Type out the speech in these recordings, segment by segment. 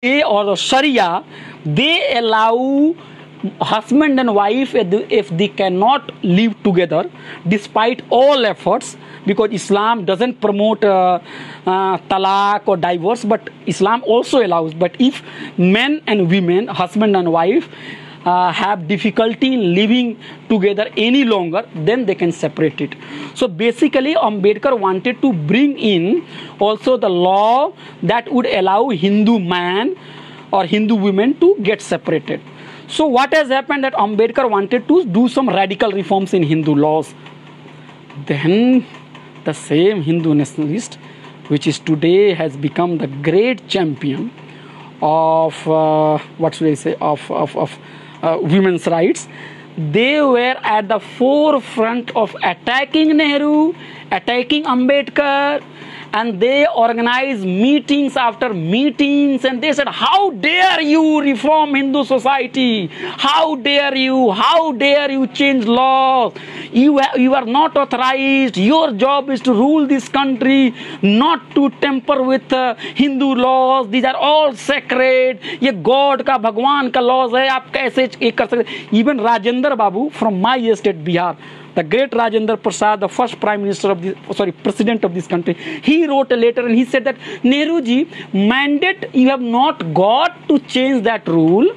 or Sharia, they allow husband and wife if they cannot live together despite all efforts, because Islam doesn't promote talaq or divorce, but Islam also allows. But if men and women, husband and wife, have difficulty in living together any longer, then they can separate it. So basically Ambedkar wanted to bring in also the law that would allow Hindu man or Hindu women to get separated. So what has happened, that Ambedkar wanted to do some radical reforms in Hindu laws. Then the same Hindu nationalist, which is today has become the great champion of what should I say, of women's rights, they were at the forefront of attacking Nehru, attacking Ambedkar, and they organized meetings after meetings, and they said, how dare you reform Hindu society, how dare you change laws, you are not authorized, your job is to rule this country, not to tamper with Hindu laws, these are all sacred, ये God का भगवान का laws है, आप कैसे ये कर सकते. Even Rajendra Babu from my state Bihar, the great Rajendra Prasad, the first president of this country, he wrote a letter and he said that, Nehru ji, mandate you have not got to change that rule,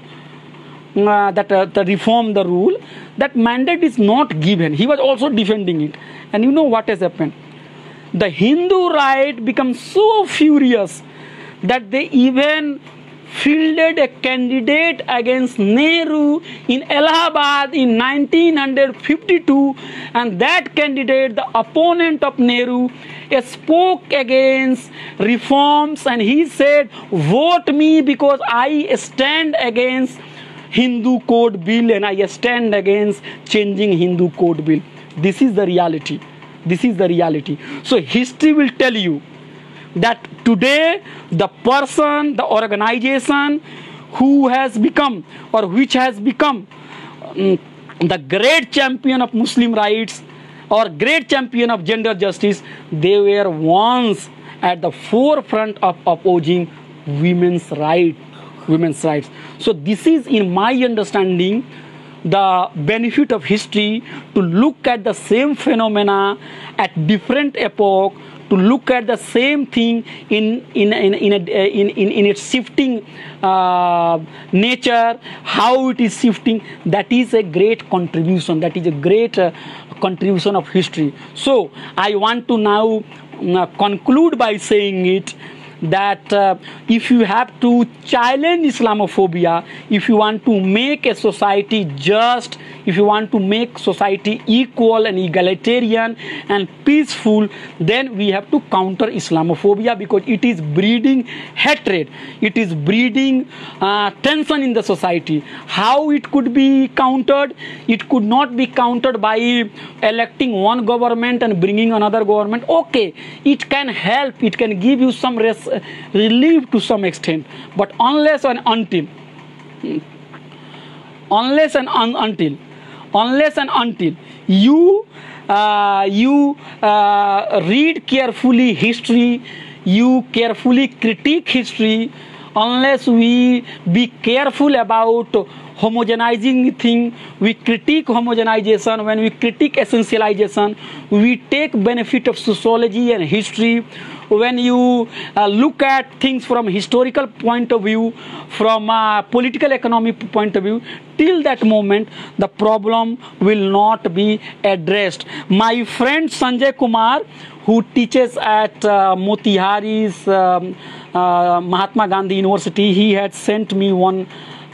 to reform the rule, that mandate is not given. He was also defending it. And you know what has happened? The Hindu right becomes so furious that they even fielded a candidate against Nehru in Allahabad in 1952, and that candidate, the opponent of Nehru, spoke against reforms, and he said, vote me because I stand against Hindu code bill and I stand against changing Hindu code bill. This is the reality. This is the reality. So history will tell you that today the person, the organization who has become or which has become the great champion of Muslim rights or great champion of gender justice, they were once at the forefront of opposing women's rights. So this is, in my understanding, the benefit of history, to look at the same phenomena at different epoch, to look at the same thing in its shifting nature, how it is shifting. That is a great contribution. That is a great contribution of history. So I want to now conclude by saying it, that if you have to challenge Islamophobia, if you want to make a society just, if you want to make society equal and egalitarian and peaceful, then we have to counter Islamophobia, because it is breeding hatred, it is breeding tension in the society. How it could be countered? It could not be countered by electing one government and bringing another government. Okay, it can help, it can give you some relief to some extent, but unless and until you read carefully history, you carefully critique history, unless we be careful about homogenizing thing, we critique homogenization, when we critique essentialization, we take benefit of sociology and history. When you look at things from historical point of view, from a political economic point of view, till that moment the problem will not be addressed. My friend Sanjay Kumar, who teaches at Motihari's Mahatma Gandhi University, he had sent me one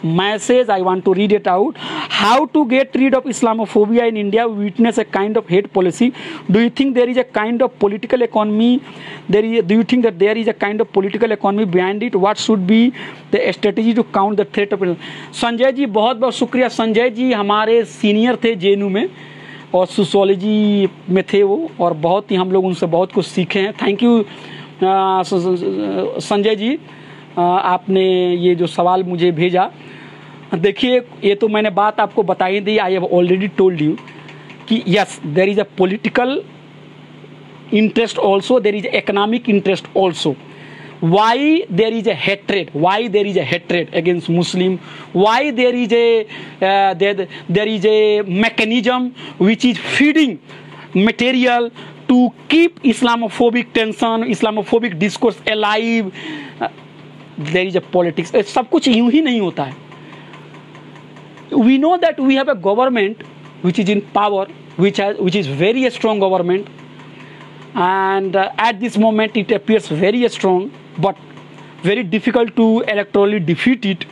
message. I want to read it out. How to get rid of Islamophobia in India? We witness a kind of hate policy. Do you think there is a kind of political economy? Do you think that there is a kind of political economy behind it? What should be the strategy to counter the threat of it? Sanjay ji बहुत बहुत शुक्रिया. संजय जी हमारे senior थे JNU में और sociology में थे वो, और बहुत ही हम लोग उनसे बहुत कुछ सीखे हैं. थैंक यू संजय जी, आपने ये जो सवाल मुझे भेजा. देखिए, ये तो मैंने बात आपको बता ही दी. I have already told you कि yes, there is a political interest also, there is economic interest also. why there is a hatred, against Muslim, why there is a mechanism which is feeding material to keep Islamophobic tension, Islamophobic discourse alive. There is a politics. सब कुछ यूं ही नहीं होता है. We know that we have a government which is in power, which is very strong government, and at this moment it appears very strong, but very difficult to electorally defeat it.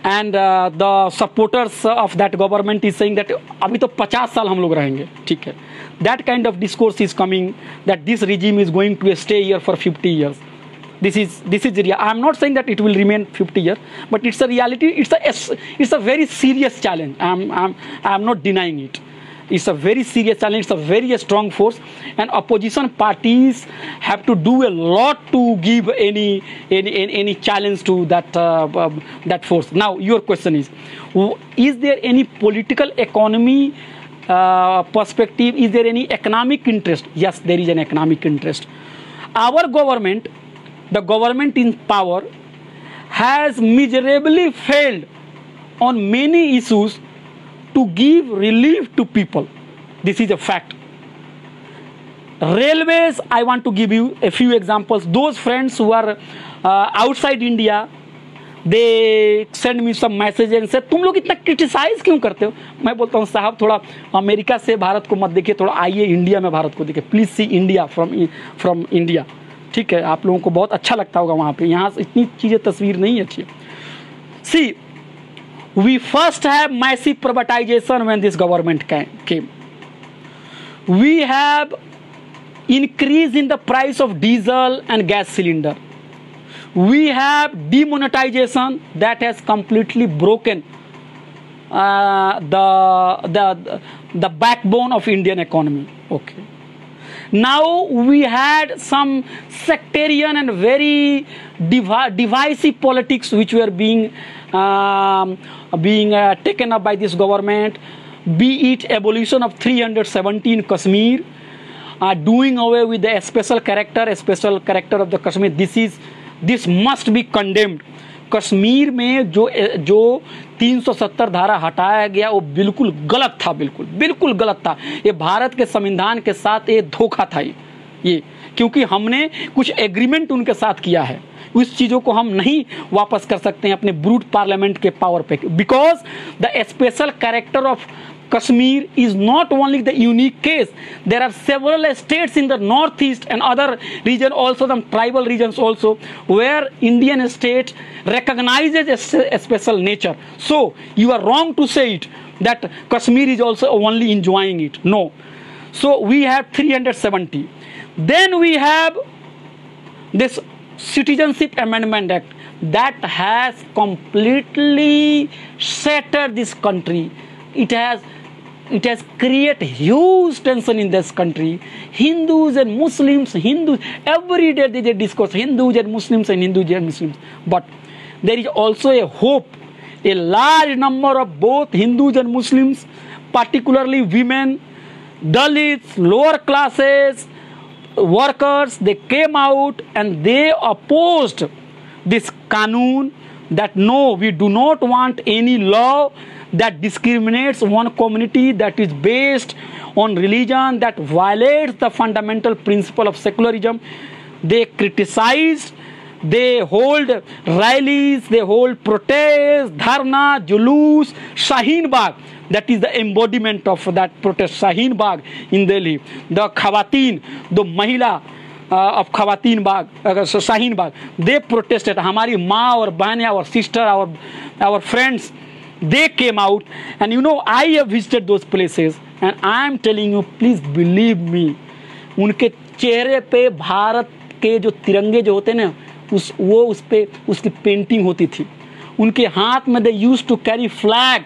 And the supporters of that government is saying that अभी तो 50 साल हम लोग रहेंगे, ठीक है. That kind of discourse is coming, that this regime is going to stay here for 50 years. This is real. I am not saying that it will remain 50 years, but it's a reality. It's a very serious challenge. I am not denying it. It's a very serious challenge. It's a very strong force, and opposition parties have to do a lot to give any challenge to that force. Now, your question is there any political economy perspective? Is there any economic interest? Yes, there is an economic interest. Our government, the government in power, has miserably failed on many issues to give relief to people. This is a fact. Railways, I want to give you a few examples. Those friends who are outside India, they send me some message and say, तुम लोग इतना criticise क्यों करते हो? मैं बोलता हूँ साहब, थोड़ा अमेरिका से भारत को मत देखिए, थोड़ा आइए इंडिया में भारत को देखिए. Please see India from India. ठीक है, आप लोगों को बहुत अच्छा लगता होगा वहाँ पे. यहाँ इतनी चीज़ें तस्वीर नहीं अच्छी है. सी, we first have massive privatization when this government came. We have increase in the price of diesel and gas cylinder. We have demonetization that has completely broken the backbone of Indian economy. Okay. Now we had some sectarian and very divisive politics which were being taken up by this government, be it abolition of 370 in Kashmir, doing away with the special character of the Kashmir. This must be condemned. Kashmir में जो 370 धारा हटाया गया वो बिल्कुल गलत था, बिल्कुल गलत था. ये भारत के संविधान के साथ ये धोखा था ये, क्योंकि हमने कुछ एग्रीमेंट उनके साथ किया है. उस चीज़ों को हम नहीं वापस कर सकते हैं अपने ब्रूट पार्लियामेंट के पावर पे, because the special character of Kashmir is not only the unique case. There are several states in the northeast and other regions also, some tribal regions also, where Indian state recognizes a special nature. So you are wrong to say it that Kashmir is also only enjoying it. No. So we have 370. Then we have this Citizenship Amendment Act that has completely shattered this country. It has created huge tension in this country. Hindus and Muslims, every day they discuss Hindus and Muslims. But there is also a hope. A large number of both Hindus and Muslims, particularly women, Dalits, lower classes, workers, they came out and they opposed this Qanun that no, we do not want any law that discriminates one community, that is based on religion, that violates the fundamental principle of secularism. They criticize, they hold rallies, they hold protests, dharna, julus, Shaheen Bagh. That is the embodiment of that protest, Shaheen Bagh in Delhi. The Khawateen, the Mahila of Khawateen Bagh, Shaheen Bagh, they protested. Hamari maa aur bahne, our sister, our friends, they came out. And you know, I have visited those places and I am telling you, please believe me, उनके चेहरे पे भारत के जो तिरंगे जो होते ना, उस पे उसकी पेंटिंग होती थी. उनके हाथ में they used to carry flag,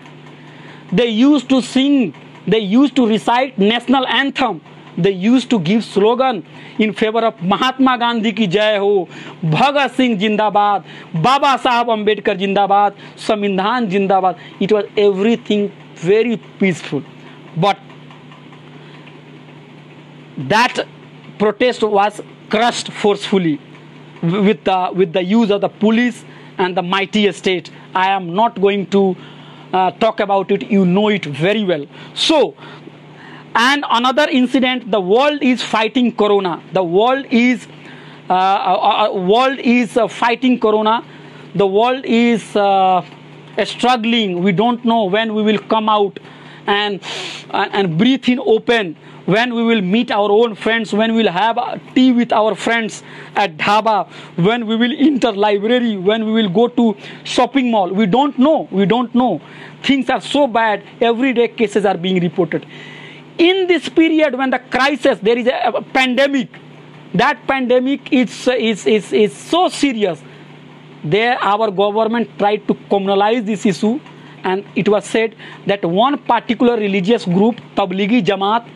they used to sing, they used to recite national anthem, they used to give slogan in favor of Mahatma Gandhi की जय हो, भगत सिंह जिंदाबाद, बाबा साहब अम्बेडकर जिंदाबाद, संविधान जिंदाबाद. It was everything very peaceful. But that protest was crushed forcefully. with the use of the police and the mighty state. I am not going to talk about it. You know it very well. So, and another incident, the world is fighting corona. The world is fighting corona. The world is struggling. We don't know when we will come out and breathe in open, when we will meet our own friends, when we will have tea with our friends at dhaba, when we will enter library, when we will go to shopping mall. We don't know. We don't know. Things are so bad. Every day cases are being reported. In this period, when the crisis, there is a pandemic, that pandemic is so serious. There, our government tried to communalize this issue, and it was said that one particular religious group, Tablighi Jamaat,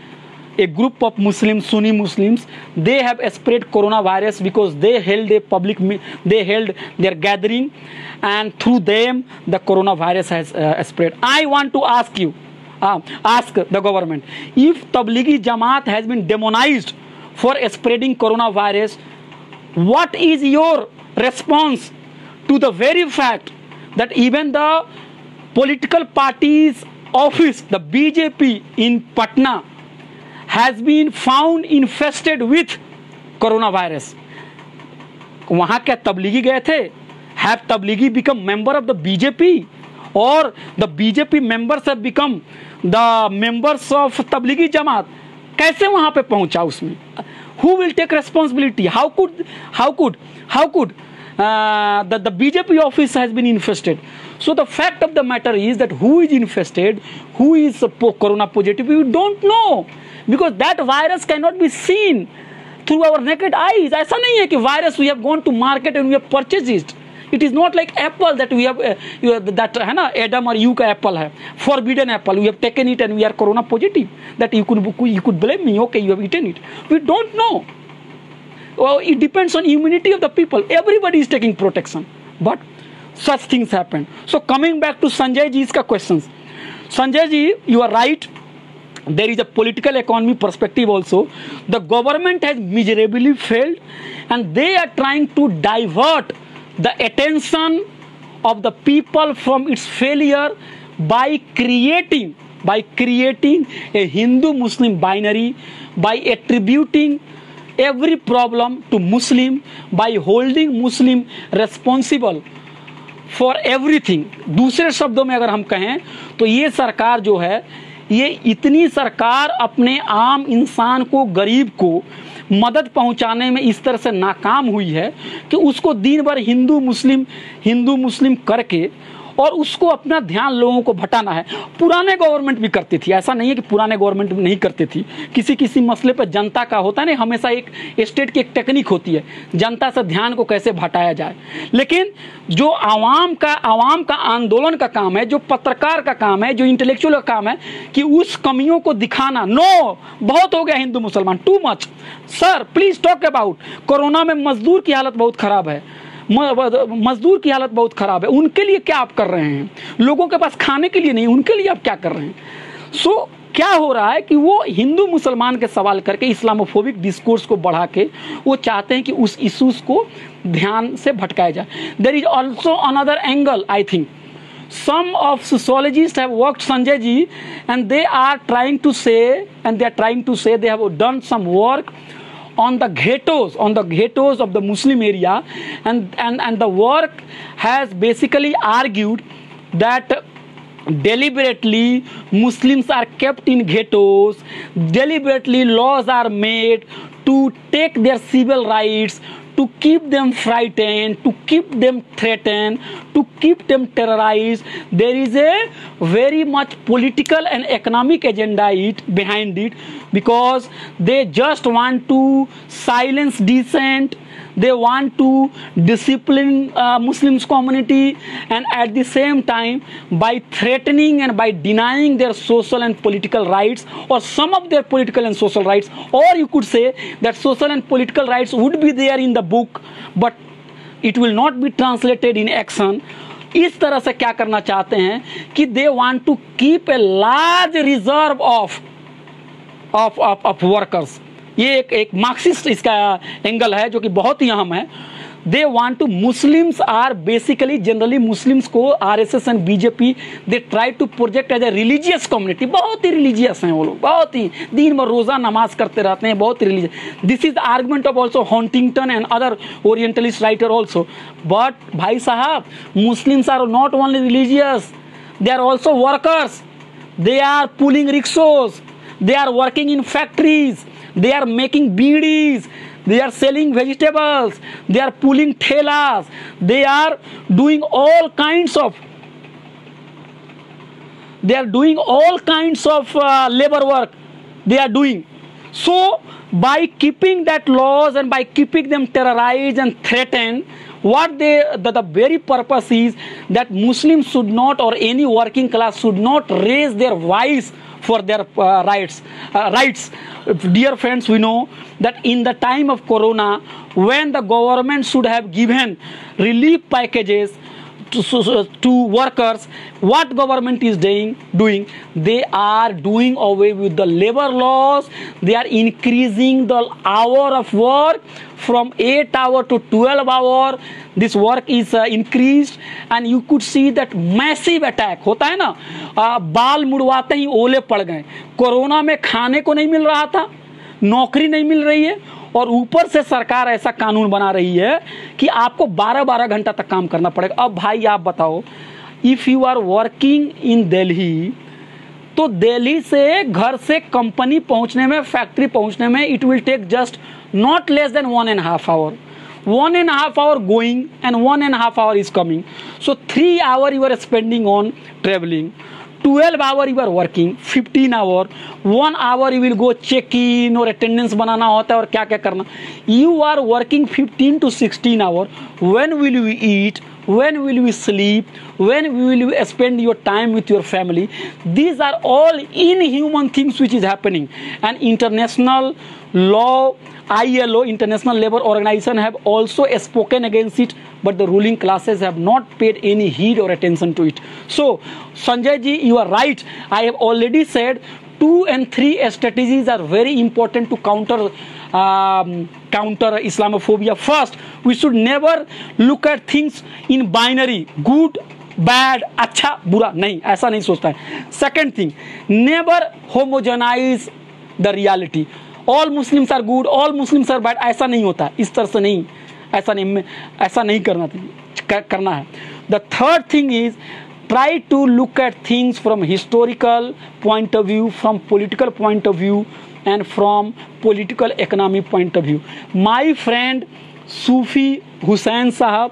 a group of Muslims, Sunni Muslims, they have spread coronavirus because they held they held their gathering, and through them the coronavirus has spread. I want to ask you, ask the government, if Tablighi Jamaat has been demonized for spreading coronavirus, what is your response to the very fact that even the political party's office, the BJP in Patna, has been found infested with coronavirus? वहाँ क्या तबलीगी गए थे? Have Tablighi become member of the BJP, or the BJP members have become the members of Tablighi Jamaat? कैसे वहाँ पे पहुँचा उसमें? Who will take responsibility? How could the BJP office has been infested? So the fact of the matter is that who is infested, who is corona positive, we don't know, because that virus cannot be seen through our naked eyes. ऐसा नहीं है कि virus we have gone to market and we have purchased it. It is not like apple that we have that है ना, Adam or Eve का apple है, forbidden apple. We have taken it and we are corona positive. That you could blame me. Okay, you have eaten it. We don't know. Well, it depends on immunity of the people. Everybody is taking protection, but such things happen. So coming back to Sanjay ji's questions, Sanjay ji, you are right. There is a political economy perspective also. The government has miserably failed, and they are trying to divert the attention of the people from its failure by creating a Hindu-Muslim binary, by attributing every problem to Muslim, by holding Muslim responsible for everything. दूसरे शब्दों में अगर हम कहें तो ये सरकार जो है, ये इतनी सरकार अपने आम इंसान को, गरीब को मदद पहुंचाने में इस तरह से नाकाम हुई है कि उसको दिन भर हिंदू मुस्लिम करके और उसको अपना ध्यान लोगों को भटाना है। पुराने गवर्नमेंट भी करती थी, ऐसा नहीं है कि पुराने गवर्नमेंट नहीं करती थी। किसी मसले पर जनता का होता है नहीं, हमेशा एक स्टेट की एक टेक्निक होती है, जनता से ध्यान को कैसे भटाया जाए। लेकिन जो आवाम का आंदोलन का काम है, जो पत्रकार का काम है, जो इंटेलेक्चुअल का काम है कि उस कमियों को दिखाना, नो बहुत हो गया हिंदू मुसलमान, too much. Sir please talk about corona में मजदूर की हालत बहुत खराब है, मजदूर की हालत बहुत खराब है, उनके लिए क्या आप कर रहे हैं? लोगों के पास खाने के लिए नहीं, उनके लिए आप क्या कर रहे हैं? सो क्या हो रहा है कि वो हिंदू मुसलमान के सवाल करके इस्लामोफोबिक डिस्कोर्स को बढ़ा के वो चाहते हैं कि उस इश्यूज को ध्यान से भटकाया जाए। There is also another angle, I think some of sociologists have worked, Sanjay ji, and they are trying to say they have done some work on the ghettos of the Muslim area, and the work has basically argued that deliberately Muslims are kept in ghettos, deliberately laws are made to take their civil rights, to keep them frightened, to keep them threatened, to keep them terrorized. There is a very much political and economic agenda behind it, because they just want to silence dissent, they want to discipline Muslims community, and at the same time by threatening and by denying their social and political rights, or some of their political and social rights, or you could say that social and political rights would be there in the book but it will not be translated in action. इस तरह से क्या करना चाहते हैं कि they want to keep a large reserve of workers. ये एक मार्क्सिस्ट इसका एंगल है जो कि बहुत ही अहम है। they want to, Muslims are basically, generally Muslims को RSS and BJP they try to project as a religious community. बहुत ही religious हैं वो लोग, बहुत ही दिन भर रोजा नमाज करते रहते हैं, बहुत ही religious. This is the argument of also Huntington and other Orientalist writer also. But भाई साहब, Muslims are not only religious, they are also workers. They are pulling rickshaws, they are working in factories, they are making beedis, they are selling vegetables, they are pulling thelas, they are doing all kinds of labor work they are doing. So by keeping that laws and by keeping them terrorized and threatened, what the very purpose is that Muslims should not, or any working class should not raise their voice for their rights. Dear friends, we know that in the time of Corona, when the government should have given relief packages to workers, what government is doing? They are doing away with the labor laws. They are increasing the hour of work from 8 hours to 12 hours. This work is increased, and you could see that massive attack होता है ना, बाल मुड़वाते ही ओले पड़ गए. Corona में खाने को नहीं मिल रहा था, नौकरी नहीं मिल रही है, और ऊपर से सरकार ऐसा कानून बना रही है कि आपको 12-12 घंटा तक काम करना पड़ेगा. अब भाई आप बताओ, if you are working in Delhi, तो दिल्ली से घर से कंपनी पहुंचने में, फैक्ट्री पहुंचने में, it will take just not less than 1.5 hour. 1.5 hour going and 1.5 hour is coming. So 3 hours you are spending on traveling. 12 hours you are working, 15 hours, 1 hour you will go check in और attendance बनाना होता है और क्या क्या करना. You are working 15 to 16 hours. When will you eat? When will you sleep? When will you spend your time with your family? These are all inhuman things which is happening. And international law, ILO, International Labour Organization, have also spoken against it, but the ruling classes have not paid any heed or attention to it. So, Sanjay ji, you are right. I have already said 2 and 3 strategies are very important to counter Islamophobia. First, we should never look at things in binary, good, bad, अच्छा, बुरा. नहीं, ऐसा नहीं सोचता है. Second thing, never homogenize the reality. All Muslims are good, all Muslims are bad. ऐसा नहीं होता, इस तरह से नहीं, ऐसा नहीं करना है. The third thing is, try to look at things from historical point of view, from political point of view, and from political economic point of view. My friend Sufi Hussain Sahab,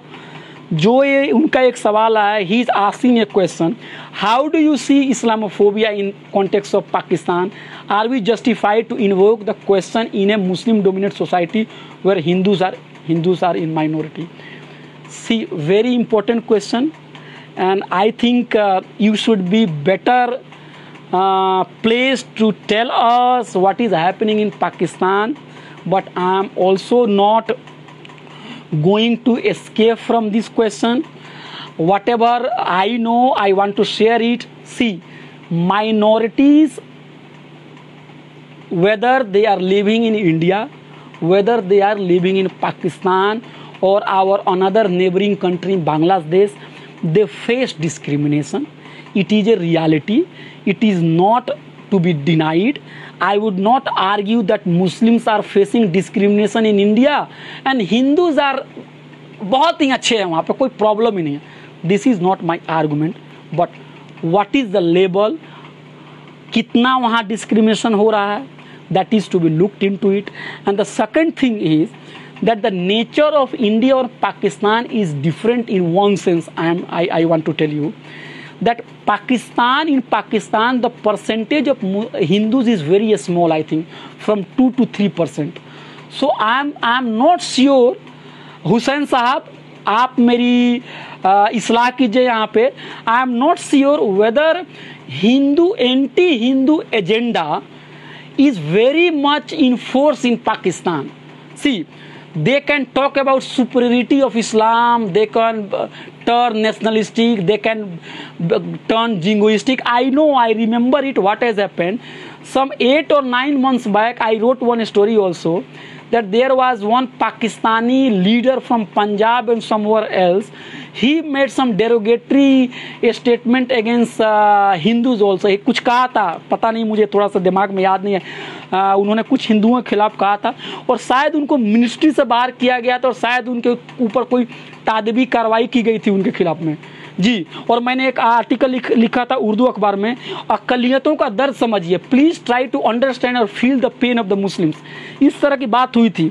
जो ये उनका एक सवाल आया, he is asking a question: how do you see Islamophobia in context of Pakistan? Are we justified to invoke the question in a Muslim-dominated society where Hindus are in minority? See, very important question, and I think you should be better placed to tell us what is happening in Pakistan. But I am also not going to escape from this question. Whatever I know, I want to share it. See, minorities, whether they are living in India, whether they are living in Pakistan or our another neighboring country, Bangladesh, they face discrimination. It is a reality. It is not to be denied. I would not argue that Muslims are facing discrimination in India and Hindus are बहुत ही अच्छे हैं, वहाँ पे कोई problem ही नहीं है. This is not my argument, but what is the label, कितना वहाँ discrimination हो रहा है, that is to be looked into it. And the second thing is that the nature of India or Pakistan is different in one sense. I want to tell you that in Pakistan, the percentage of Hindus is very small, I think, from 2 to 3%. So I'm not sure, Hussain साहब, आप मेरी इस्लाह कीजिए यहाँ पे. I am not sure whether anti-Hindu agenda is very much in force in Pakistan. See, they can talk about superiority of Islam, they can turn nationalistic, they can turn jingoistic. I know, I remember it, what has happened. Some 8 or 9 months back, I wrote one story also, that there was one Pakistani leader from Punjab and somewhere else. He made some derogatory statement against Hindus also. कुछ कहा था, पता नहीं, मुझे थोड़ा सा दिमाग में याद नहीं है। उन्होंने कुछ हिंदुओं के खिलाफ कहा था और शायद उनको मिनिस्ट्री से बाहर किया गया था और शायद उनके ऊपर कोई तादबी कार्रवाई की गई थी उनके खिलाफ में जी। और मैंने एक आर्टिकल लिखा था उर्दू अखबार में, अक़लियतों का दर्द समझिए, प्लीज ट्राई टू अंडरस्टैंड और feel the pain of the Muslims. इस तरह की बात हुई थी।